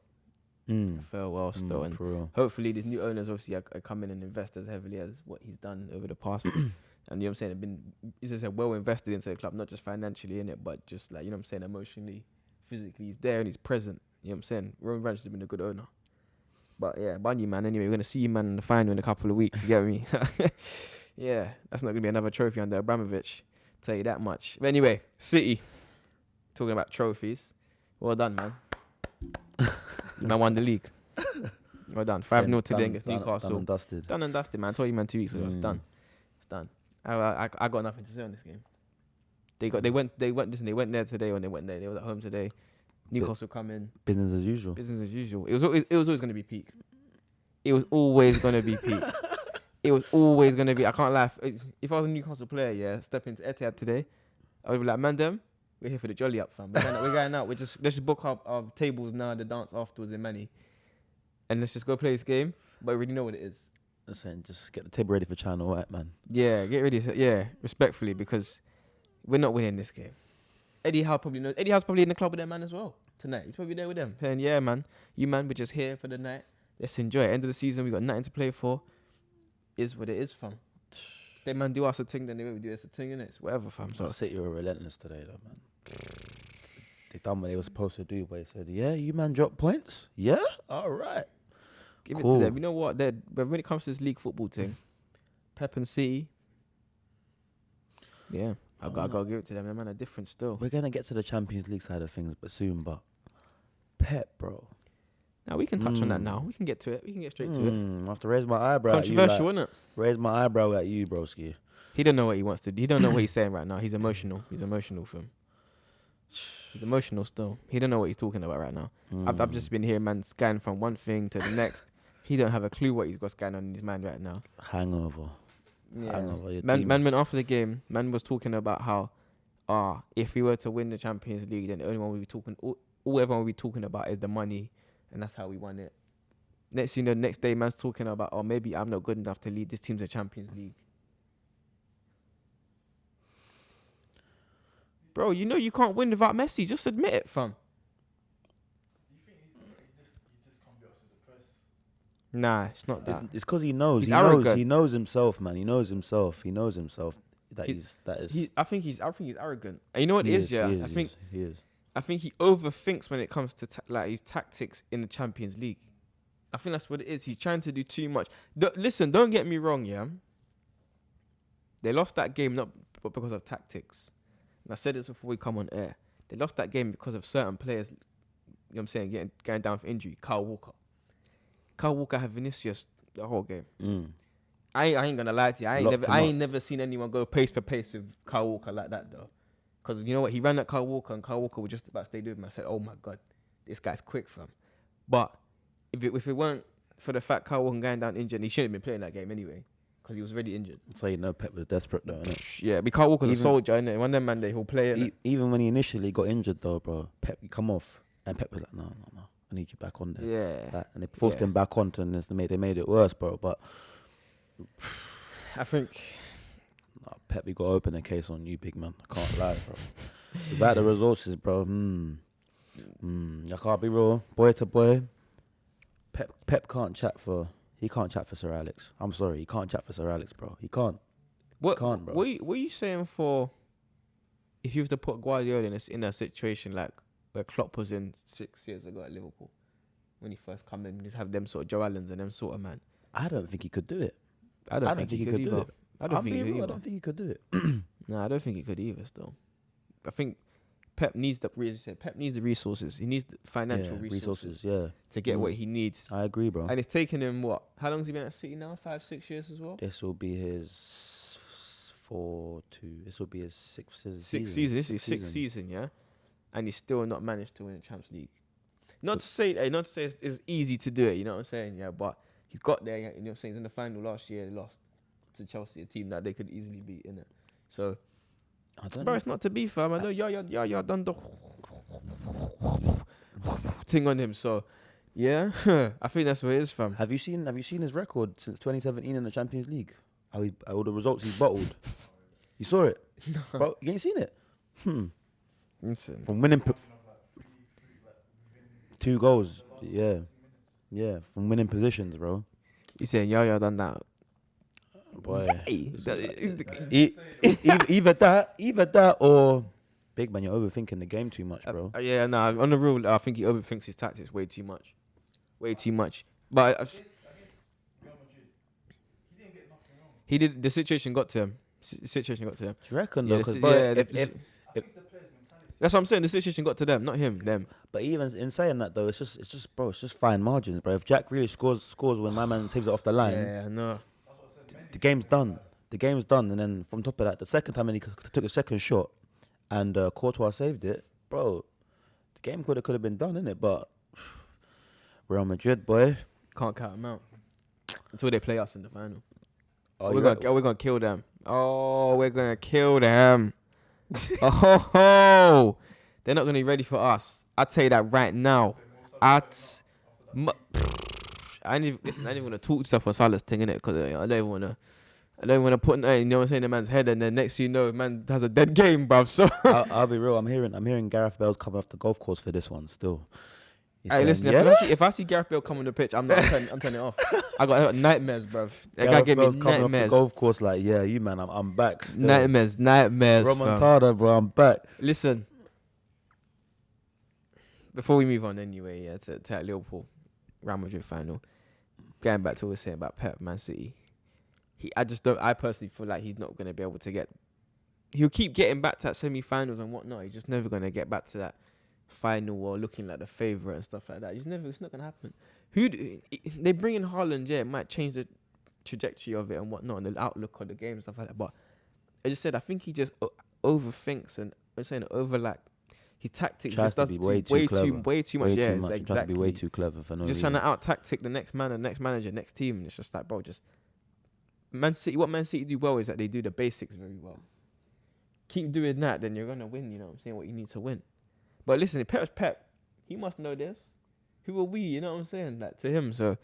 A farewell still. And for real. hopefully, these new owners obviously are coming and invest as heavily as what he's done over the past. And you know what I'm saying? He's well invested into the club, not just financially in it, but just like, you know what I'm saying, emotionally, physically. He's there and he's present. You know what I'm saying? Roman Abramovich has been a good owner. But yeah, bun you, man. Anyway, we're gonna see you, man, in the final in a couple of weeks. You get me? Yeah, that's not gonna be another trophy under Abramovich. Tell you that much. But anyway, City. Talking about trophies. Well done, man. You man won the league. Well done. 5-0 today against Newcastle. Done and dusted. Done and dusted, man. I told you, man, 2 weeks ago. It's done. It's done. I got nothing to say on this game. They went there today when they went there. They was at home today. Newcastle come in. Business as usual. Business as usual. It was always going to be peak. It was always going to be peak. It was always going to be. I can't lie. If I was a Newcastle player, yeah, step into Etihad today, I would be like, man, them, we're here for the jolly up, fam. We're going out. Let's just book up our tables now, the dance afterwards in Manny, and let's just go play this game. But I already know what it is. Listen, just get the table ready for Channel White, man. Yeah, get ready. Yeah, respectfully, because we're not winning this game. Eddie Howe probably knows. Eddie Howe's probably in the club with them, man, as well tonight. He's probably there with them, saying, "Yeah, man, we're just here for the night. Let's enjoy it. End of the season, we got nothing to play for. Is what it is, fam. They man do us a thing, then they will do us a thing, innit? It's whatever, fam. So City were relentless today, though, man. They done what they were supposed to do, but they said, "Yeah, you man drop points. Yeah, all right." give Cool. it to them. You know what? But when it comes to this league football thing, Pep and City, yeah, I gotta give it to them. Them man are different still. We're gonna get to the Champions League side of things, but soon. But Pep, bro. Now we can touch on that now. We can get to it. We can get straight to it. I have to raise my eyebrow. Controversial, isn't it? Raise my eyebrow at you, broski. He don't know what he wants to do. He don't know what he's saying right now. He's emotional. He's emotional for him. He's emotional still. He don't know what he's talking about right now. I've just been hearing man scan from one thing to the next. He don't have a clue what he's got scanned on in his mind right now. Hangover. Yeah. Hangover. Your Man, team. man went after the game. Man was talking about how, if we were to win the Champions League, then the only one we'll be talking, all everyone will be talking about is the money, and that's how we won it. Next day, man's talking about, maybe I'm not good enough to lead this team to the Champions League. Bro, you know you can't win without Messi. Just admit it, fam. Do you think he just can't be up to the press? Nah, it's not that. It's because he knows. He's He knows. arrogant. He knows himself, man. He knows himself. That He- that is. I think he's arrogant. And you know what it is, yeah? I think he overthinks when it comes to his tactics in the Champions League. I think that's what it is. He's trying to do too much. Listen, don't get me wrong, yeah. They lost that game not because of tactics. And I said this before we come on air. They lost that game because of certain players, you know what I'm saying, going down for injury. Kyle Walker had Vinicius the whole game. I ain't gonna lie to you. I ain't never seen anyone go pace for pace with Kyle Walker like that though. Because you know what? He ran at Kyle Walker and Kyle Walker was just about to stay with him. I said, oh my God, this guy's quick, fam. But if it weren't for the fact Kyle Walker going down injured, he shouldn't have been playing that game anyway. Because he was already injured. So you know Pep was desperate though, innit? Yeah, but Kyle Walker's a soldier, innit? One of them man, he'll play it. Even when he initially got injured though, bro, Pep, you come off. And Pep was like, no, I need you back on there. Yeah. And they forced him back on and they made it worse, bro. But I think Pep, you got to open a case on you, big man. I can't lie, bro. Without the resources, bro, I can't be real. Boy to boy, Pep can't chat for Sir Alex. I'm sorry, he can't chat for Sir Alex, bro. He can't. What can't, bro. What are you saying for if you have to put Guardiola in a situation like where Klopp was in 6 years ago at Liverpool when he first come in, just have them sort of Joe Allens and them sort of man. I don't think he could do it. I don't think he could do either. it. I don't think he could either. I don't think he could do it. No, I don't think he could either. Still, I think Pep needs the resources. He needs the financial resources to get what he needs. I agree, bro. And it's taken him what? How long has he been at City now? 5-6 years as well. This will be his This will be his sixth season. This is sixth season, yeah. And he's still not managed to win the Champions League. Not to say it's easy to do it. You know what I'm saying? Yeah, but he's got there. You know what I'm saying? He's in the final last year. They lost to Chelsea, a team that they could easily beat, innit? So, bro, it's not to be fair. I know y'all done the thing on him. So, yeah, I think that's what it is, fam. Have you seen his record since 2017 in the Champions League? All the results he's bottled. You saw it, bro. You ain't seen it. Listen. From winning 2 goals. Yeah. From winning positions, bro. You saying y'all done that? Boy. Hey. Either that or big man, you're overthinking the game too much, bro. On the real, I think he overthinks his tactics way too much. But Against Real Madrid, he didn't get nothing wrong. he did. The situation got to him. The situation got to him. Do you reckon Yeah, though? the Because si- bro, yeah, the- if I think it's the player's mentality. That's what I'm saying. The situation got to them, not him. Them. but even in saying that though, it's just bro, it's just fine margins, bro. If Jack really scores when my man takes it off the line, Yeah, no. That's what I said. the game's done. The game's done, and then from top of that, the second time when he took a second shot, and Courtois saved it, bro. The game could have been done, innit? But Real Madrid, boy. Can't count them out until they play us in the final. Oh, we're gonna kill them. Oh, we're gonna kill them. Oh, they're not gonna be ready for us. I tell you that right now. I ain't even gonna talk stuff for Salah's thing, innit? Because I don't even wanna put, you know what I'm saying, in man's head, and then next thing you know, man has a dead game, bruv. So I'll be real. I'm hearing Gareth Bale's coming off the golf course for this one still. He's hey, saying, listen, yeah? if I see Gareth Bale come on the pitch, I'm turning it off. I got nightmares, bruv. That guy Gareth gave me Bale's coming off the nightmares. golf course like, yeah, you man, I'm back. Still. Nightmares, fam. Remontada, bro, I'm back. Listen, before we move on anyway, yeah, to that Liverpool Real Madrid final, going back to what we were saying about Pep, Man City, I personally feel like he's not going to be able to get, he'll keep getting back to that semi-finals and whatnot, he's just never going to get back to that final or looking like the favourite and stuff like that. It's not going to happen. They bring in Haaland, yeah, it might change the trajectory of it and whatnot, and the outlook of the game and stuff like that, but I just said, I think he just overthinks and I'm saying his tactics Tries just to does be way too much. Yeah, Tries exactly. to be way too clever for no Just reason. trying to out tactic the next man, next manager, next team. And it's just like, bro, just Man City. What Man City do well is that they do the basics very well. Keep doing that, then you're gonna win. You know what I'm saying? What you need to win. But listen, if Pep's Pep, he must know this. Who are we? You know what I'm saying? Like to him, so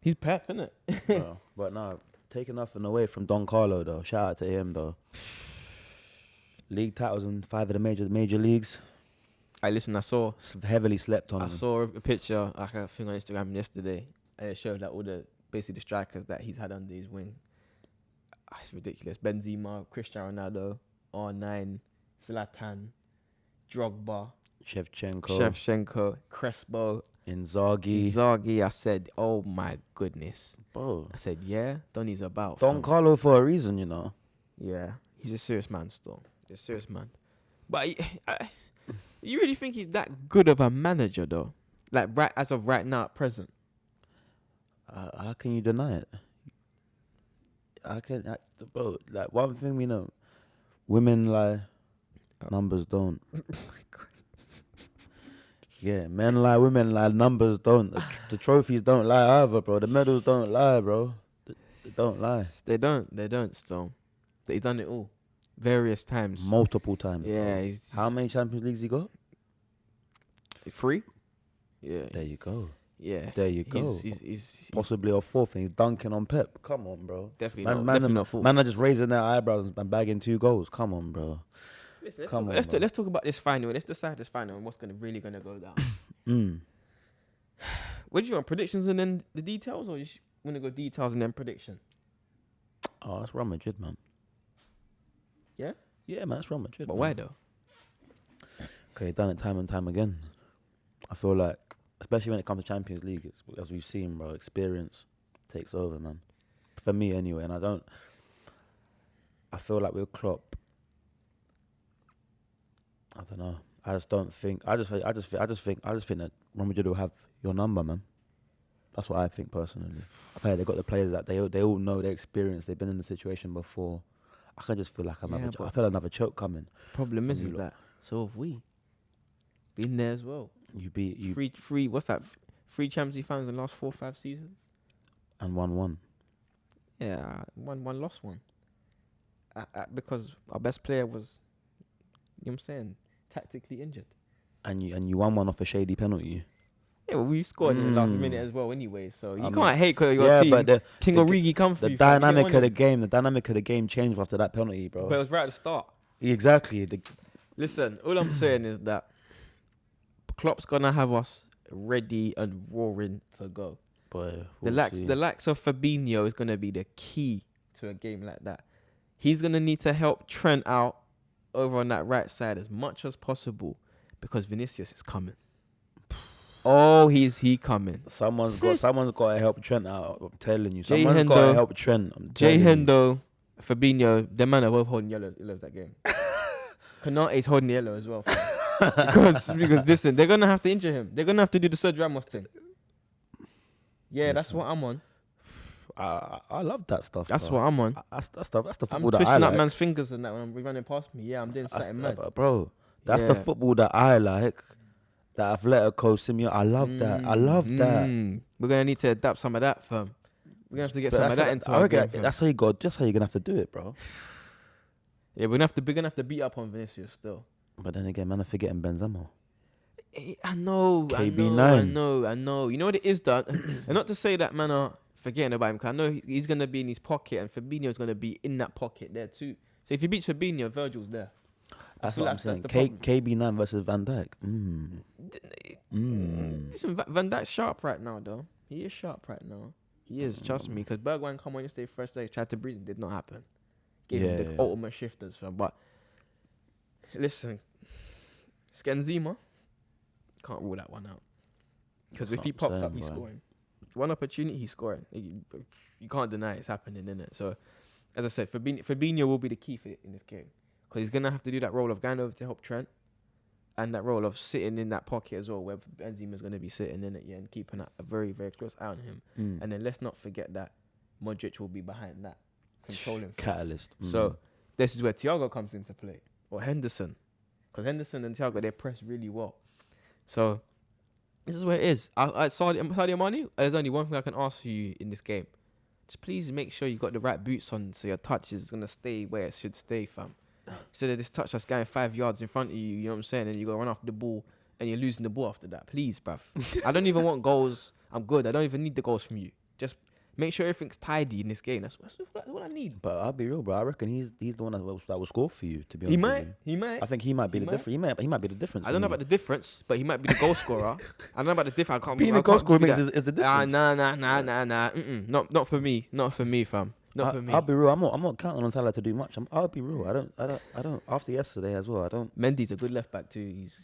he's Pep, innit? Bro, but no, taking nothing away from Don Carlo though. Shout out to him though. League titles in 5 of the major leagues. Hey, listen, I saw Heavily slept on. a picture, like a thing on Instagram yesterday, and it showed like all basically the strikers that he's had under his wing. It's ridiculous. Benzema, Cristiano Ronaldo, R9, Zlatan, Drogba, Shevchenko, Crespo, Inzaghi. I said, oh my goodness. Bro. I said, yeah, Donny's about. Don Carlo for a reason, you know. Yeah, he's a serious man still. He's a serious man. But you really think he's that good of a manager though? Like as of right now at present? How can you deny it? Bro, like one thing we know, women lie, numbers don't. Oh my God. Yeah, men lie, women lie, numbers don't. The trophies don't lie either, bro. The medals don't lie, bro. They don't lie. They don't still. He's done it all. Various times. Multiple times. Yeah. Bro. How many Champions Leagues he got? 3? Yeah. There you go. Yeah. There you go. He's possibly a 4th, and he's dunking on Pep. Come on, bro. Definitely not full. Man are just raising their eyebrows and bagging 2 goals. Come on, bro. Let's talk about this final. Let's decide this final and what's really gonna go down. What do you want? Predictions and then the details, or you want to go details and then prediction? Oh, that's Real Madrid, man. Yeah? Yeah, man, that's Real Madrid. But man. why though? Okay, done it time and time again. I feel like, especially when it comes to Champions League, as we've seen, bro, experience takes over, man. For me, anyway. And I feel like with Klopp, I don't know. I just think that Real Madrid will have your number, man. That's what I think personally. I feel like they got the players that they all know, their experience. They've been in the situation before. I can just feel like I feel another choke coming. Problem is that so have we been there as well. You beat you Three. What's that? 3 Champions League finals in the last 4-5 seasons. and 1-1. Yeah, one lost one. Because our best player was, you know what I'm saying, tactically injured. And you won one off a shady penalty. Yeah, well, we scored in the last minute as well anyway, so you I can't mean, hate because your team. but King Origi come for the you. dynamic of the game changed after that penalty, bro. But it was right at the start. Exactly. Listen, all I'm saying is that Klopp's gonna have us ready and roaring to go. Boy, The likes of Fabinho is gonna be the key to a game like that. He's gonna need to help Trent out over on that right side as much as possible because Vinicius is coming. Oh, he coming. Someone's got to help Trent out. I'm telling you. Jay Someone's got to Hendo- help Trent. I'm Jay telling you. Hendo, Fabinho, the man are both holding yellows that game. Konate's holding yellow as well. because listen, they're gonna have to injure him. They're gonna have to do the Sergio Ramos thing. Yeah, Listen. that's what I'm on. I love that stuff. That's bro. what I'm on. That's the football I'm that I twisting up like. man's fingers and that when I'm running past me. Yeah, I'm doing something mad. Bro, that's the Yeah. football that I like. That Atletico Simeone. I love that. I love that. We're gonna need to adapt some of that, fam. We're gonna have to get But some of that into our game. Fam. that's how you got. That's how you're gonna have to do it, bro. Yeah, we're gonna have to beat up on Vinicius still. But then again, man, I'm forgetting Benzema. I know. KB9. I know. You know what it is, though? And not to say that man are forgetting about him, because I know he's going to be in his pocket and Fabinho's going to be in that pocket there too. So if he beats Fabinho, Virgil's there. That's feel what I'm that's saying. the problem. KB9 versus Van Dijk. Listen, Van Dijk's sharp right now, though. He is sharp right now. He is, trust me, because Bergwijn come on yesterday, first day, tried to breathe, it did not happen. Gave him the ultimate shifters, fam. But listen, Skenzima, can't rule that one out. Because if he pops up, he's scoring. One opportunity, he's scoring. You can't deny it's happening, innit? So, as I said, Fabinho will be the key for it in this game. Because he's going to have to do that role of going over to help Trent. And that role of sitting in that pocket as well, where Benzema's going to be sitting in it, and keeping a very, very close eye on him. And then let's not forget that Modric will be behind that, controlling things. Catalyst. So, this is where Thiago comes into play. Or Henderson. Because Henderson and Thiago, they press really well. So, this is where it is. Sadio Mane, there's only one thing I can ask for you in this game. Just please make sure you got the right boots on so your touch is going to stay where it should stay, fam. Instead of this touch that's going 5 yards in front of you, you know what I'm saying, and you got to run after the ball and you're losing the ball after that. Please, bruv. I don't even want goals. I'm good. I don't even need the goals from you. Just make sure everything's tidy in this game. That's what I need. But I'll be real, bro. I reckon he's the one that will score for you. To be honest, He might. I think he might be the difference. He might be the difference. I don't know about the difference, but he might be the goal scorer. I don't know about the difference. I can't. Being I a goal can't scorer give you is that. the difference. Nah. Not for me. Not for me, fam. Not for me. I'll be real. I'm not counting on Salah to do much. I'll be real. I don't. After yesterday as well, I don't. Mendy's a good left back too. He's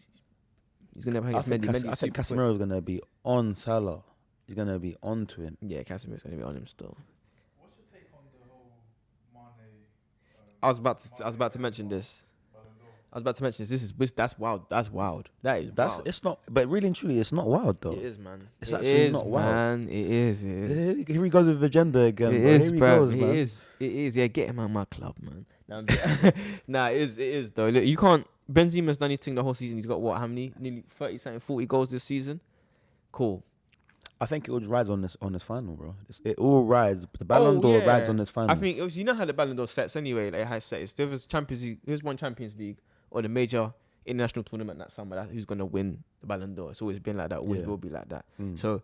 gonna have Mendy. I think Casemiro's gonna be on Salah. He's gonna be on to him. Yeah, Casemiro's gonna be on him still. What's your take on the whole Mane? I was about to mention this. That's wild. That's wild. That is wild. It's not. But really and truly, it's not wild though. It is, man. It's It actually is, not wild. man. It is. Here he goes with agenda again. It bro. is, Here he bro. goes, It man. is. It is. Yeah, get him out of my club, man. Nah, it is. It is though. Look, you can't. Benzema's done his thing the whole season. He's got what? How many? Nearly 30-something, 40 goals this season. Cool. I think it all rides on this final, bro. It all rides. The Ballon d'Or rides on this final. I think it was, you know how the Ballon d'Or sets anyway. Like how it sets. There was Champions League. There's one Champions League or the major international tournament that summer. Who's gonna win the Ballon d'Or? It's always been like that. Always will be like that. So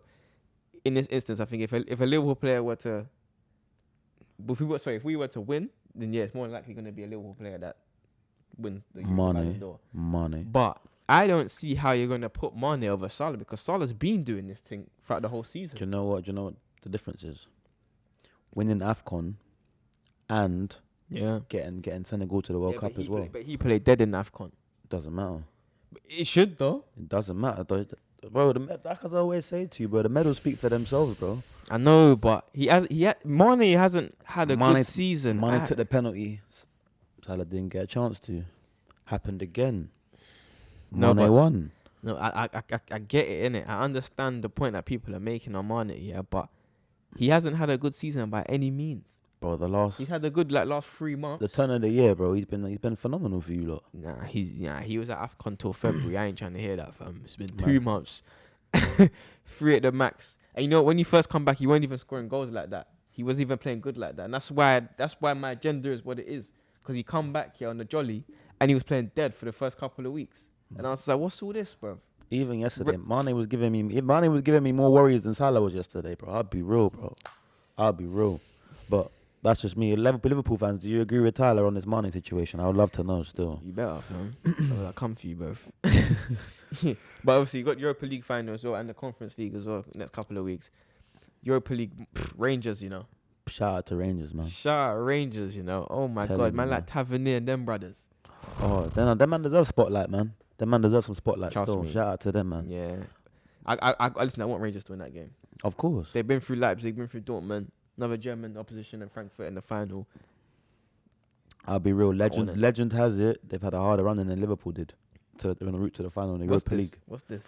in this instance, I think if a Liverpool player were to, if we were to win, then yeah, it's more likely going to be a Liverpool player that wins the Ballon d'Or. Mane. But I don't see how you're going to put Mane over Salah, because Salah's been doing this thing throughout the whole season. Do you know what the difference is? Winning AFCON and getting Senegal to the World Cup as well. But he played dead in AFCON. Doesn't matter. It should though. It doesn't matter though. Bro, like I always say to you, bro, the medals speak for themselves, bro. I know, but Mane hasn't had a good season. Mane took the penalty. Salah didn't get a chance to. Happened again. Mane won. No, I get it, innit? I understand the point that people are making on Mane, yeah, but he hasn't had a good season by any means. Bro, he's had a good last 3 months. The turn of the year, bro. He's been phenomenal for you lot. He was at AFCON till February. I ain't trying to hear that, fam. It's been 2 months, 3 at the max. And you know, when you first come back, you weren't even scoring goals like that. He wasn't even playing good like that, and that's why my agenda is what it is. Because he come back here on the jolly, and he was playing dead for the first couple of weeks, and I was like, what's all this, bro? Even yesterday, Mane was giving me more worries than Salah was yesterday, bro. I'll be real, but. That's just me. Liverpool fans, do you agree with Tyler on this Mane situation? I would love to know still. You better, fam. I'll come for you both. But obviously, you got Europa League final as well and the Conference League as well next couple of weeks. Europa League, Rangers, you know. Shout out to Rangers, man. Shout out Rangers, you know. Oh my God, man, like Tavernier and them brothers. Oh, them man deserve spotlight, man. Them man deserve some spotlight. Trust still. me. Shout out to them, man. Yeah. Listen, I want Rangers to win that game. Of course. They've been through Leipzig, been through Dortmund, another German opposition, and Frankfurt in the final. I'll be real. want it. Legend has it. They've had a harder run than Liverpool did. They're on the route to the final in the What's Europa this? League. What's this?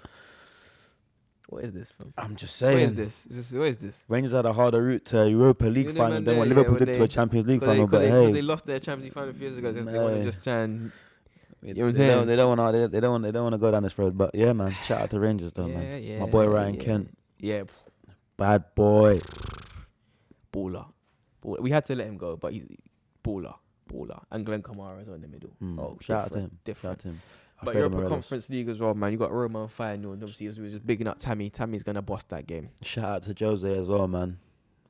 What is this, fam? I'm just What saying. is this? What is this? Rangers had a harder route to a Europa League You know, final man, than what yeah, Liverpool when did to they- a Champions League Because final. But they hey, lost their Champions League final a few years ago. They want to Man. just try and they you know what I'm saying? don't want to go down this road. But yeah, man. Shout out to Rangers though, man. yeah, My boy Ryan yeah. Kent, Yeah, bad boy. baller. We had to let him go, but he's baller. And Glenn Kamara as well in the middle. Oh, Shout out to him. Different. Shout out to him. But Alfredo Europa Morelos. Conference League as well, man. You got Roma on final, and obviously we're just bigging up Tammy. Tammy's gonna boss that game. Shout out to Jose as well, man.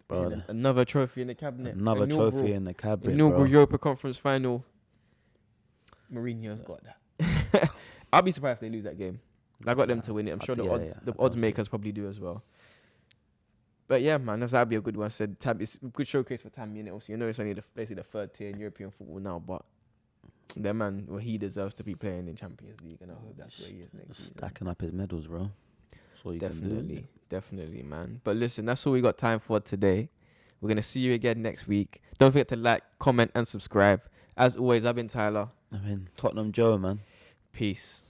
Bro, Another trophy in the cabinet. another trophy in the cabinet, Inaugural bro. Europa Conference final. Mourinho's got that. I'll be surprised if they lose that game. I got them to win it. I'm sure the odds makers probably do as well. But yeah, man, that'd be a good one. I said it's a good showcase for Tammy, and obviously, it's only basically the third tier in European football now, but that man, he deserves to be playing in Champions League, and I hope that's where he is next season. Stacking up his medals, bro. That's all you can do. Definitely, man. But listen, that's all we got time for today. We're gonna see you again next week. Don't forget to like, comment, and subscribe. As always, I've been Tyler. Tottenham Joe, man. Peace.